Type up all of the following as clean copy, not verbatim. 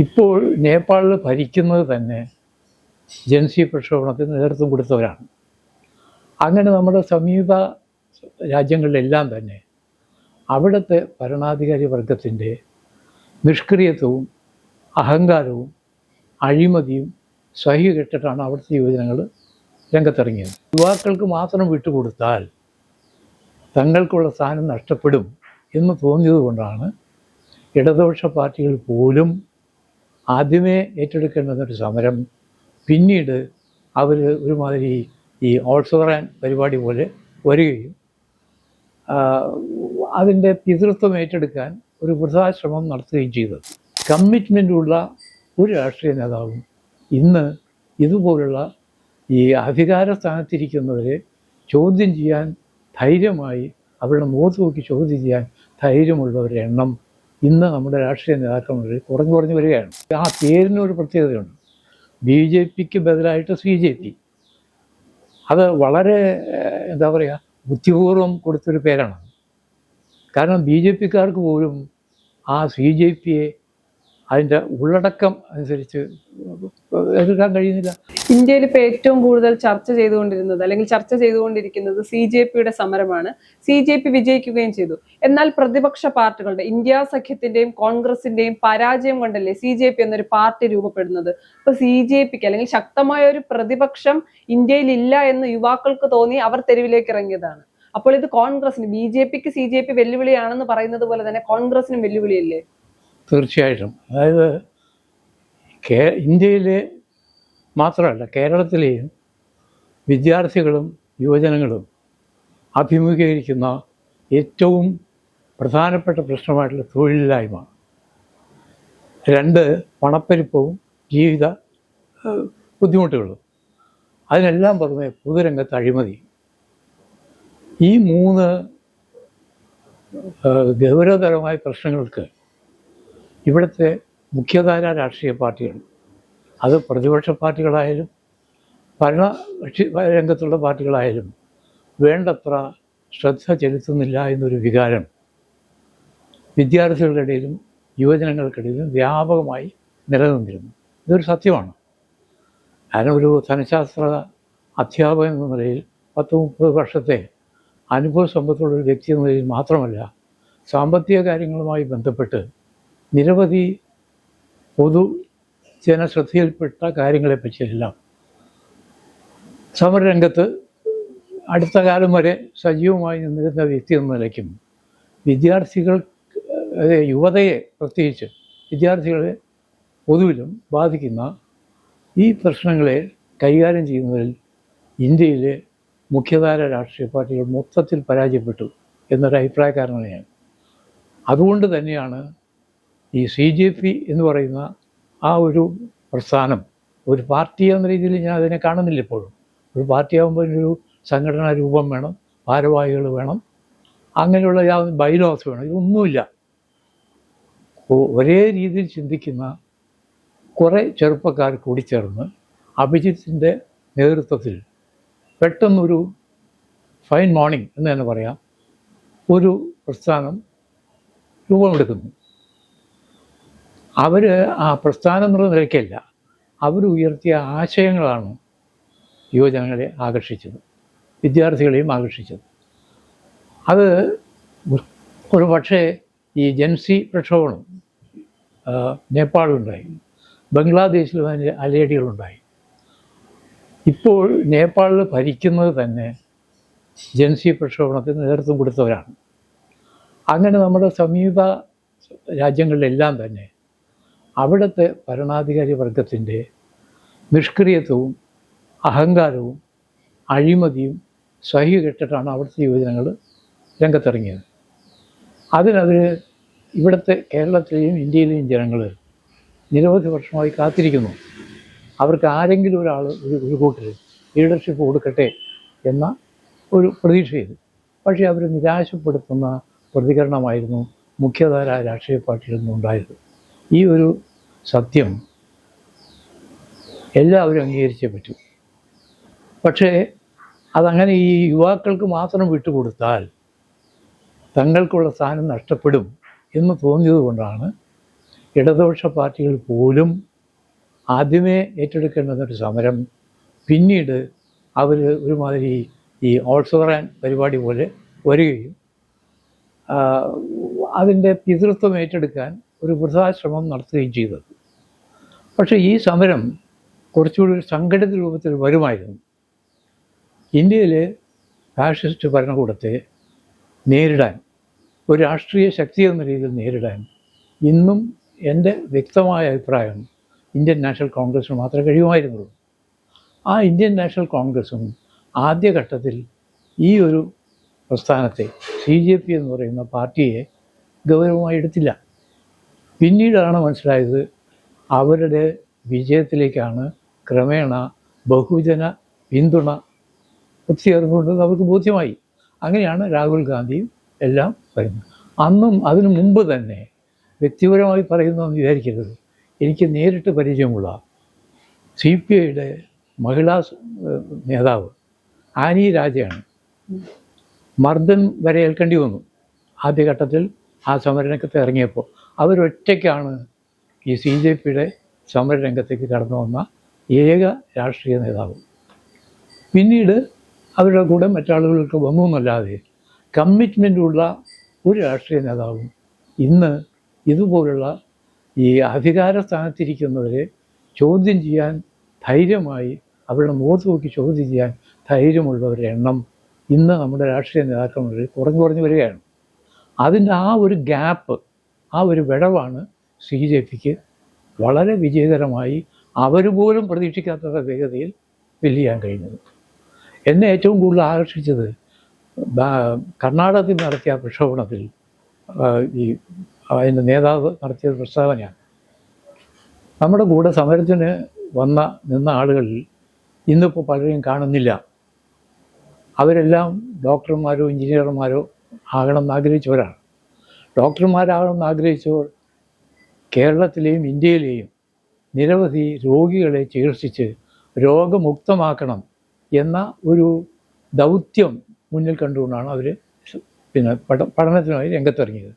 ഇപ്പോൾ നേപ്പാളിൽ ഭരിക്കുന്നത് തന്നെ ജൻസി പ്രക്ഷോഭണത്തിന് നേതൃത്വം കൊടുത്തവരാണ്. അങ്ങനെ നമ്മുടെ സമീപ രാജ്യങ്ങളിലെല്ലാം തന്നെ അവിടുത്തെ ഭരണാധികാരി വർഗത്തിൻ്റെ നിഷ്ക്രിയത്വവും അഹങ്കാരവും അഴിമതിയും സഹികെട്ടിട്ടാണ് അവിടുത്തെ യുവജനങ്ങൾ രംഗത്തിറങ്ങിയത്. യുവാക്കൾക്ക് മാത്രം വിട്ടുകൊടുത്താൽ തങ്ങൾക്കുള്ള സ്ഥാനം നഷ്ടപ്പെടും എന്ന് തോന്നിയതുകൊണ്ടാണ് ഇടതുപക്ഷ പാർട്ടികൾ പോലും ആദ്യമേ ഏറ്റെടുക്കേണ്ടുന്നൊരു സമരം പിന്നീട് അവർ ഒരുമാതിരി ഈ ഓൾസോറാൻ പരിപാടി പോലെ വരികയും അതിൻ്റെ പിതൃത്വം ഏറ്റെടുക്കാൻ ഒരു വൃഥാശ്രമം നടത്തുകയും ചെയ്തത്. കമ്മിറ്റ്മെൻറ്റുള്ള ഒരു രാഷ്ട്രീയ നേതാവും ഇന്ന് ഇതുപോലുള്ള ഈ അധികാര സ്ഥാനത്തിരിക്കുന്നവരെ ചോദ്യം ചെയ്യാൻ ധൈര്യമായി അവരുടെ മുഖത്ത് നോക്കി ചോദ്യം ചെയ്യാൻ ധൈര്യമുള്ളവരുടെ എണ്ണം ഇന്ന് നമ്മുടെ രാഷ്ട്രീയ നേതാക്കന്മാരിൽ കുറഞ്ഞു വരികയാണ്. ആ പേരിനൊരു പ്രത്യേകതയുണ്ട്. BJPക്ക് ബദലായിട്ട് CJP. അത് വളരെ എന്താ പറയുക ബുദ്ധിപൂർവം കൊടുത്തൊരു പേരാണ്. കാരണം BJPക്കാർക്ക് പോലും ആ CJPയെ അതിൻ്റെ ഉള്ളടക്കം അനുസരിച്ച് എടുക്കാൻ കഴിയുന്നില്ല. ഇന്ത്യയിൽ ഇപ്പോൾ ഏറ്റവും കൂടുതൽ ചർച്ച ചെയ്തുകൊണ്ടിരിക്കുന്നത് CJPയുടെ സമരമാണ്. CJP വിജയിക്കുകയും ചെയ്തു. എന്നാൽ പ്രതിപക്ഷ പാർട്ടികളുടെ ഇന്ത്യ സഖ്യത്തിന്റെയും കോൺഗ്രസിന്റെയും പരാജയം കൊണ്ടല്ലേ CJP എന്നൊരു പാർട്ടി രൂപപ്പെടുന്നത്. ഇപ്പൊ CJPക്ക് അല്ലെങ്കിൽ ശക്തമായ ഒരു പ്രതിപക്ഷം ഇന്ത്യയിൽ ഇല്ല എന്ന് യുവാക്കൾക്ക് തോന്നി അവർ തെരുവിലേക്ക് ഇറങ്ങിയതാണ്. അപ്പോൾ ഇത് കോൺഗ്രസിന് BJPക്ക് CJP വെല്ലുവിളിയാണെന്ന് പറയുന്നത് പോലെ തന്നെ കോൺഗ്രസിനും വെല്ലുവിളിയല്ലേ? തീർച്ചയായിട്ടും. അതായത് ഇന്ത്യയിലെ മാത്രമല്ല കേരളത്തിലെയും വിദ്യാർത്ഥികളും യുവജനങ്ങളും അഭിമുഖീകരിക്കുന്ന ഏറ്റവും പ്രധാനപ്പെട്ട പ്രശ്നമായിട്ടുള്ള തൊഴിലില്ലായ്മ, 2 പണപ്പെരുപ്പവും ജീവിത ബുദ്ധിമുട്ടുകളും, അതിനെല്ലാം പുറമെ പൊതുരംഗത്ത് അഴിമതി. ഈ 3 ഗൗരവതരമായ പ്രശ്നങ്ങൾക്ക് ഇവിടുത്തെ മുഖ്യധാര രാഷ്ട്രീയ പാർട്ടികൾ, അത് പ്രതിപക്ഷ പാർട്ടികളായാലും ഭരണകക്ഷി രംഗത്തുള്ള പാർട്ടികളായാലും വേണ്ടത്ര ശ്രദ്ധ ചെലുത്തുന്നില്ല എന്നൊരു വികാരം വിദ്യാർത്ഥികളുടെ ഇടയിലും യുവജനങ്ങൾക്കിടയിലും വ്യാപകമായി നിലനിന്നിരുന്നു. ഇതൊരു സത്യമാണ്. കാരണം ഒരു ധനശാസ്ത്ര അധ്യാപകൻ എന്ന നിലയിൽ 10-30 വർഷത്തെ അനുഭവ സമ്പത്തുള്ളൊരു വ്യക്തി എന്ന നിലയിൽ മാത്രമല്ല, സാമ്പത്തിക കാര്യങ്ങളുമായി ബന്ധപ്പെട്ട് നിരവധി പൊതുജനശ്രദ്ധയിൽപ്പെട്ട കാര്യങ്ങളെപ്പറ്റിയെല്ലാം സമരരംഗത്ത് അടുത്ത കാലം വരെ സജീവമായി നിന്നിരുന്ന വ്യക്തി എന്ന നിലയ്ക്കും വിദ്യാർത്ഥികൾ, യുവതയെ പ്രത്യേകിച്ച് വിദ്യാർത്ഥികളെ പൊതുവിലും ബാധിക്കുന്ന ഈ പ്രശ്നങ്ങളെ കൈകാര്യം ചെയ്യുന്നതിൽ ഇന്ത്യയിലെ മുഖ്യധാര രാഷ്ട്രീയ പാർട്ടികൾ മൊത്തത്തിൽ പരാജയപ്പെട്ടു എന്നൊരു അഭിപ്രായക്കാരനാണ് ഞാൻ. അതുകൊണ്ട് തന്നെയാണ് ഈ CJP എന്ന് പറയുന്ന ആ ഒരു പ്രസ്ഥാനം ഒരു പാർട്ടി എന്ന രീതിയിൽ ഞാൻ അതിനെ കാണുന്നില്ല ഇപ്പോഴും. ഒരു പാർട്ടിയാകുമ്പോൾ ഒരു സംഘടനാ രൂപം വേണം, ഭാരവാഹികൾ വേണം, അങ്ങനെയുള്ള ബൈലോസ് വേണം. ഇതൊന്നുമില്ല. ഒരേ രീതിയിൽ ചിന്തിക്കുന്ന കുറേ ചെറുപ്പക്കാർ കൂടിച്ചേർന്ന് അഭിജിത്തിൻ്റെ നേതൃത്വത്തിൽ പെട്ടെന്നൊരു ഫൈൻ മോർണിംഗ് എന്ന് തന്നെ പറയാം, ഒരു പ്രസ്ഥാനം രൂപമെടുക്കുന്നു. അവർ ആ പ്രസ്ഥാനം എന്നുള്ള നിലയ്ക്കല്ല, അവർ ഉയർത്തിയ ആശയങ്ങളാണ് യുവജനങ്ങളെ ആകർഷിച്ചത്, വിദ്യാർത്ഥികളെയും ആകർഷിച്ചത്. അത് ഒരു പക്ഷേ ഈ ജൻസി പ്രക്ഷോഭണം നേപ്പാളിലുണ്ടായി, ബംഗ്ലാദേശിലും അതിൻ്റെ അലയടികളുണ്ടായി. ഇപ്പോൾ നേപ്പാളിൽ ഭരിക്കുന്നത് തന്നെ ജൻസി പ്രക്ഷോഭണത്തിന് നേതൃത്വം കൊടുത്തവരാണ്. അങ്ങനെ നമ്മുടെ സമീപ രാജ്യങ്ങളിലെല്ലാം തന്നെ അവിടുത്തെ ഭരണാധികാരി വർഗത്തിൻ്റെ നിഷ്ക്രിയത്വവും അഹങ്കാരവും അഴിമതിയും സഹികെട്ടിട്ടാണ് അവിടുത്തെ യുവജനങ്ങൾ രംഗത്തിറങ്ങിയത്. അതിനവർ ഇവിടുത്തെ കേരളത്തിലെയും ഇന്ത്യയിലെയും ജനങ്ങൾ നിരവധി വർഷമായി കാത്തിരിക്കുന്നു. അവർക്ക് ആരെങ്കിലും ഒരാൾ ഒരു കൂട്ടർ ലീഡർഷിപ്പ് കൊടുക്കട്ടെ എന്ന ഒരു പ്രതീക്ഷയിൽ. പക്ഷേ അവർ നിരാശപ്പെടുത്തുന്ന പ്രതികരണമായിരുന്നു മുഖ്യധാര രാഷ്ട്രീയ പാർട്ടികളിൽ നിന്നുണ്ടായത്. ഈ ഒരു സത്യം എല്ലാവരും അംഗീകരിച്ചേ പറ്റൂ. പക്ഷേ അതങ്ങനെ ഈ യുവാക്കൾക്ക് മാത്രം വിട്ടുകൊടുത്താൽ തങ്ങൾക്കുള്ള സ്ഥാനം നഷ്ടപ്പെടും എന്ന് തോന്നിയതുകൊണ്ടാണ് ഇടതുപക്ഷ പാർട്ടികൾ പോലും ആദ്യമേ ഏറ്റെടുക്കേണ്ടുന്നൊരു സമരം പിന്നീട് അവർ ഒരുമാതിരി ഈ ഓൾസോറാൻ പരിപാടി പോലെ വരികയും അതിൻ്റെ പിതൃത്വം ഏറ്റെടുക്കാൻ ഒരു വൃഥാശ്രമം നടത്തുകയും ചെയ്തത്. പക്ഷേ ഈ സമരം കുറച്ചുകൂടി ഒരു സംഘടിത രൂപത്തിൽ വരുമായിരുന്നു. ഇന്ത്യയിലെ ഫാഷിസ്റ്റ് ഭരണകൂടത്തെ നേരിടാൻ, ഒരു രാഷ്ട്രീയ ശക്തി എന്ന രീതിയിൽ നേരിടാൻ ഇന്നും എൻ്റെ വ്യക്തമായ അഭിപ്രായം ഇന്ത്യൻ നാഷണൽ കോൺഗ്രസ്സിന് മാത്രമേ കഴിയുമായിരുന്നുള്ളൂ. ആ ഇന്ത്യൻ നാഷണൽ കോൺഗ്രസ്സും ആദ്യഘട്ടത്തിൽ ഈ ഒരു പ്രസ്ഥാനത്തെ CJP എന്ന് പറയുന്ന പാർട്ടിയെ ഗൗരവമായി എടുത്തില്ല. പിന്നീടാണ് മനസ്സിലായത് അവരുടെ വിജയത്തിലേക്കാണ് ക്രമേണ ബഹുജന പിന്തുണ ഒത്തുചേർന്നുകൊണ്ടെന്ന് അവർക്ക് ബോധ്യമായി. അങ്ങനെയാണ് രാഹുൽ ഗാന്ധിയും എല്ലാം വരുന്നത്. അന്നും അതിനു മുമ്പ് തന്നെ വ്യക്തിപരമായി പറയുന്നതെന്ന് വിചാരിക്കരുത്, എനിക്ക് നേരിട്ട് പരിചയമുള്ള CPIയുടെ മഹിളാ നേതാവ് ആനി രാജയാണ്. മർദ്ദൻ വരെ ഏൽക്കേണ്ടി വന്നു ആദ്യഘട്ടത്തിൽ ആ സമരരംഗത്ത് ഇറങ്ങിയപ്പോൾ. അവരൊറ്റയ്ക്കാണ് ഈ CJPയുടെ സമരരംഗത്തേക്ക് കടന്നു വന്ന ഏക രാഷ്ട്രീയ നേതാവ്. പിന്നീട് അവരുടെ കൂടെ മറ്റാളുകൾക്ക് വന്നു എന്നല്ലാതെ കമ്മിറ്റ്മെൻറ്റുള്ള ഒരു രാഷ്ട്രീയ നേതാവും ഇന്ന് ഇതുപോലുള്ള ഈ അധികാര സ്ഥാനത്തിരിക്കുന്നവരെ ചോദ്യം ചെയ്യാൻ ധൈര്യമായി, അവരുടെ മുഖത്ത് നോക്കി ചോദ്യം ചെയ്യാൻ ധൈര്യമുള്ളവരുടെ എണ്ണം ഇന്ന് നമ്മുടെ രാഷ്ട്രീയ നേതാക്കന്മാരിൽ കുറഞ്ഞു വരികയാണ്. അതിൻ്റെ ആ ഒരു ഗ്യാപ്പ്, ആ ഒരു വിടവാണ് CJPക്ക് വളരെ വിജയകരമായി അവർ പോലും പ്രതീക്ഷിക്കാത്ത വേഗതയിൽ ഫില്ല് ചെയ്യാൻ കഴിഞ്ഞത്. എന്നെ ഏറ്റവും കൂടുതൽ ആകർഷിച്ചത് കർണാടകത്തിൽ നടത്തിയ പ്രക്ഷോഭണത്തിൽ ഈ അതിൻ്റെ നേതാവ് നടത്തിയ പ്രസ്താവനയാണ്. നമ്മുടെ കൂടെ സമരത്തിന് നിന്ന ആളുകളിൽ ഇന്നിപ്പോൾ പലരെയും കാണുന്നില്ല. അവരെല്ലാം ഡോക്ടർമാരോ എഞ്ചിനീയർമാരോ ആകണമെന്ന് ആഗ്രഹിച്ചവരാണ്. ഡോക്ടർമാരാകണമെന്ന് ആഗ്രഹിച്ചവർ കേരളത്തിലെയും ഇന്ത്യയിലെയും നിരവധി രോഗികളെ ചികിത്സിച്ച് രോഗമുക്തമാക്കണം എന്ന ഒരു ദൗത്യം മുന്നിൽ കണ്ടുകൊണ്ടാണ് അവർ പഠനത്തിനായി രംഗത്തിറങ്ങിയത്.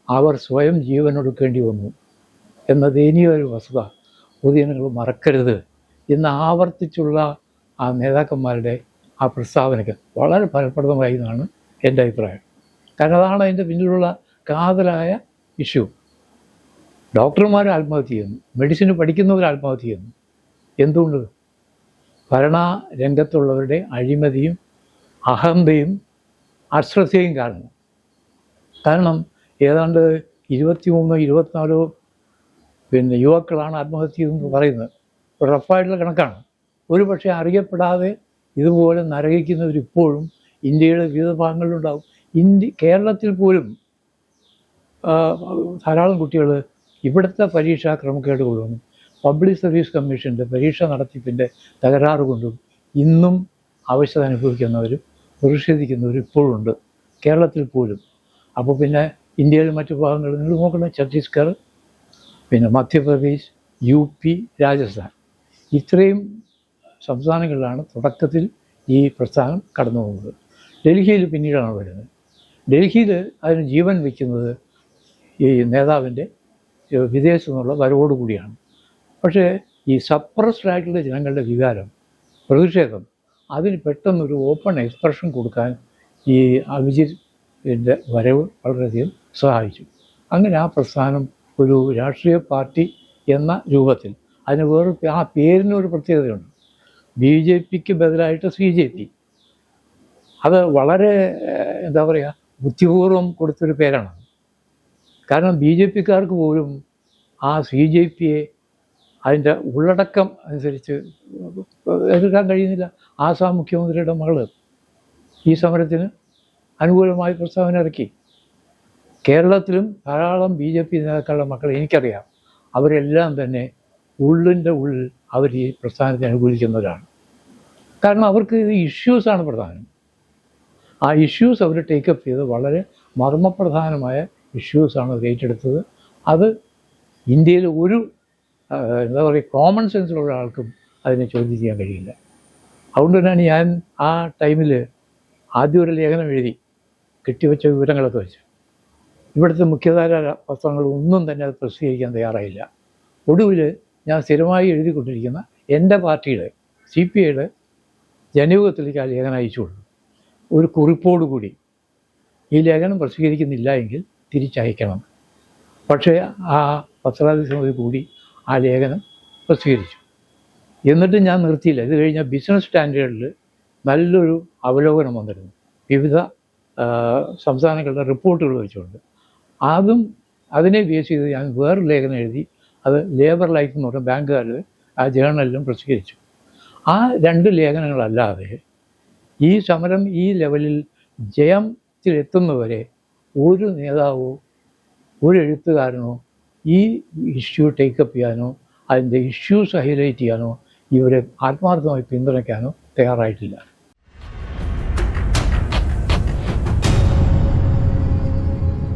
അവർ സ്വയം ജീവനൊടുക്കേണ്ടി വന്നു എന്ന ദയനീയൊരു വസ്തുത പൊതുജനങ്ങൾ മറക്കരുത് എന്ന് ആവർത്തിച്ചുള്ള ആ നേതാക്കന്മാരുടെ ആ പ്രസ്താവനയ്ക്ക് വളരെ ഫലപ്രദമായി എന്നാണ് എൻ്റെ അഭിപ്രായം. കാരണം അതാണ് അതിൻ്റെ പിന്നിലുള്ള കാതലായ ഇഷ്യൂ. ഡോക്ടർമാർ ആത്മഹത്യ ചെയ്യുന്നു, മെഡിസിന് പഠിക്കുന്നവർ ആത്മഹത്യ ചെയ്യുന്നു. എന്തുകൊണ്ട്? ഭരണ രംഗത്തുള്ളവരുടെ അഴിമതിയും അഹന്തയും അശ്രദ്ധയും കാരണം ഏതാണ്ട് 23-24 യുവാക്കളാണ് ആത്മഹത്യ ചെയ്തെന്ന് പറയുന്നത്. റഫായിട്ടുള്ള കണക്കാണ്. ഒരു പക്ഷേ അറിയപ്പെടാതെ ഇതുപോലെ നരകിക്കുന്നവരിപ്പോഴും ഇന്ത്യയുടെ വിവിധ ഭാഗങ്ങളിലുണ്ടാവും. കേരളത്തിൽ പോലും ധാരാളം കുട്ടികൾ ഇവിടുത്തെ പരീക്ഷാ ക്രമക്കേട് കൊണ്ടും പബ്ലിക് സർവീസ് കമ്മീഷൻ്റെ പരീക്ഷ നടത്തിപ്പിൻ്റെ തകരാറ് കൊണ്ടും ഇന്നും അവശത അനുഭവിക്കുന്നവരും പ്രതിഷേധിക്കുന്നവരും ഇപ്പോഴുണ്ട് കേരളത്തിൽ പോലും. അപ്പോൾ പിന്നെ ഇന്ത്യയിലെ മറ്റു ഭാഗങ്ങളിൽ നിങ്ങൾ നോക്കണം, ഛത്തീസ്ഗഡ്, പിന്നെ മധ്യപ്രദേശ്, UP, രാജസ്ഥാൻ, ഇത്രയും സംസ്ഥാനങ്ങളിലാണ് തുടക്കത്തിൽ ഈ പ്രസ്ഥാനം കടന്നു പോകുന്നത്. ഡൽഹിയിൽ പിന്നീടാണ് വരുന്നത്. ഡൽഹിയിൽ അതിന് ജീവൻ വയ്ക്കുന്നത് ഈ നേതാവിൻ്റെ വിദേശത്തു നിന്നുള്ള വരവോടുകൂടിയാണ്. പക്ഷേ ഈ സപ്രസ്ഡ് ആയിട്ടുള്ള ജനങ്ങളുടെ വികാരം, പ്രതിഷേധം, അതിന് പെട്ടെന്നൊരു ഓപ്പൺ എക്സ്പ്രഷൻ കൊടുക്കാൻ ഈ അഭിജിത്തിൻ്റെ വരവ് വളരെയധികം സഹായിച്ചു. അങ്ങനെ ആ പ്രസ്ഥാനം ഒരു രാഷ്ട്രീയ പാർട്ടി എന്ന രൂപത്തിൽ, അതിന് ആ പേരിനൊരു പ്രത്യേകതയുണ്ട്. BJPക്ക് ബദലായിട്ട് CJP. അത് വളരെ എന്താ പറയുക, ബുദ്ധിപൂർവം കൊടുത്തൊരു പേരാണ്. കാരണം BJPക്കാർക്ക് പോലും ആ CJPയെ അതിൻ്റെ ഉള്ളടക്കം അനുസരിച്ച് എതിർക്കാൻ കഴിയുന്നില്ല. ആസാം മുഖ്യമന്ത്രിയുടെ മകള് ഈ സമരത്തിന് അനുകൂലമായി പ്രസ്താവന ഇറക്കി. കേരളത്തിലും ധാരാളം BJP നേതാക്കളുടെ മക്കളെ എനിക്കറിയാം. അവരെല്ലാം തന്നെ ഉള്ളിൻ്റെ ഉള്ളിൽ അവർ ഈ പ്രസ്ഥാനത്തെ അനുകൂലിക്കുന്നവരാണ്. കാരണം അവർക്ക് ഇത് ഇഷ്യൂസാണ് പ്രധാനം. ആ ഇഷ്യൂസ് അവർ ടേക്കപ്പ് ചെയ്ത് വളരെ മർമ്മപ്രധാനമായ ഇഷ്യൂസാണ് അവർ ഏറ്റെടുത്തത്. അത് ഇന്ത്യയിൽ ഒരു എന്താ പറയുക, കോമൺ സെൻസിലുള്ള ഒരാൾക്കും അതിനെ ചോദ്യം ചെയ്യാൻ കഴിയില്ല. അതുകൊണ്ട് തന്നെയാണ് ഞാൻ ആ ടൈമിൽ ആദ്യം ഒരു ലേഖനം എഴുതി, കെട്ടിവെച്ച വിവരങ്ങളൊക്കെ വെച്ച്. ഇവിടുത്തെ മുഖ്യധാര പത്രങ്ങൾ ഒന്നും തന്നെ അത് പ്രസിദ്ധീകരിക്കാൻ തയ്യാറായില്ല. ഒടുവിൽ ഞാൻ സ്ഥിരമായി എഴുതിക്കൊണ്ടിരിക്കുന്ന എൻ്റെ പാർട്ടിയുടെ CPIയുടെ ജനയുഗത്തിലേക്ക് ആ ലേഖനം അയച്ചു കൊടുത്തു. ഒരു കുറിപ്പോടുകൂടി ഈ ലേഖനം പ്രസിദ്ധീകരിക്കുന്നില്ല എങ്കിൽ തിരിച്ചയക്കണം. പക്ഷേ ആ പത്രാധിസമിതി കൂടി ആ ലേഖനം പ്രസിദ്ധീകരിച്ചു. എന്നിട്ട് ഞാൻ നിർത്തിയില്ല. ഇത് കഴിഞ്ഞാൽ ബിസിനസ് സ്റ്റാൻഡേർഡിൽ നല്ലൊരു അവലോകനം വന്നിരുന്നു, വിവിധ സംസ്ഥാനങ്ങളുടെ റിപ്പോർട്ടുകൾ വെച്ചുകൊണ്ട്. അതിനെ ബേസ് ചെയ്ത് ഞാൻ വേറൊരു ലേഖനം എഴുതി. അത് ലേബർ ലൈഫ് എന്ന് പറഞ്ഞ ബാങ്കുകാരുടെ ആ ജേർണലിലും പ്രസിദ്ധീകരിച്ചു. ആ 2 ലേഖനങ്ങളല്ലാതെ ഈ സമരം ഈ ലെവലിൽ ജയത്തിലെത്തുന്നവരെ ഒരു നേതാവോ ഒരു എഴുത്തുകാരനോ ഈ ഇഷ്യൂ ടേക്കപ്പ് ചെയ്യാനോ അതിൻ്റെ ഇഷ്യൂസ് ഹൈലൈറ്റ് ചെയ്യാനോ ഇവരെ ആത്മാർത്ഥമായി പിന്തുണയ്ക്കാനോ തയ്യാറായിട്ടില്ല.